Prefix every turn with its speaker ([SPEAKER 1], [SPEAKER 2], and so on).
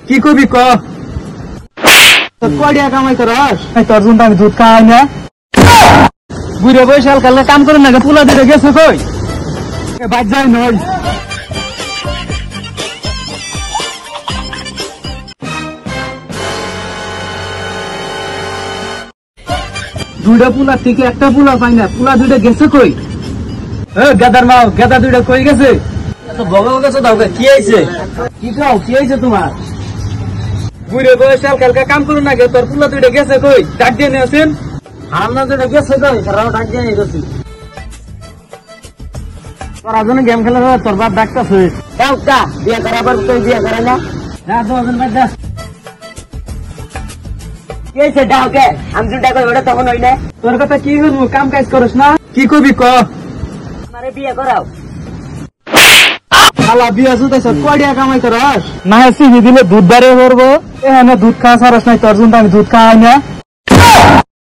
[SPEAKER 1] কি কবি ক কয়টা কামাই করস তোর জন্য আমি দুধ খাওয়াই না বুড়ে বৈশাল কালে কাম করে না পোলা দিতে গেছে কই বাদ যাই নয় দুইটা পোলা থেকে একটা পোলা পাই না পোলা দুইটা গেছে কই গেদার মাও গেদা দুইটা কই গেছে বগা গেছে দাও কি হয়েছে কি খাও কি হয়েছে তোমার বুড়ে বয়সাল কালকে কাম করুন না তোর পোলা দুইটা গেছে কই ডাক দিয়ে নিয়েছেন আমরা দুইটা গেছে কই তারাও ডাক দিয়ে নিয়েছি তোরা জন্য গেম খেলা তোর বাপ ডাকতেছে বিয়ে করাবার তুই বিয়ে করে না তোর কথা কি শুনবো কাম কাজ করস না কি কবি ক বিয়ে করাও বিয়ে শুধু কয়টা কামাই করস না সিহি দিলে দুধ বাড়িয়ে করবো এখানে দুধ খাওয়া সারস নাই তোর জন্য আমি দুধ খাওয়াই না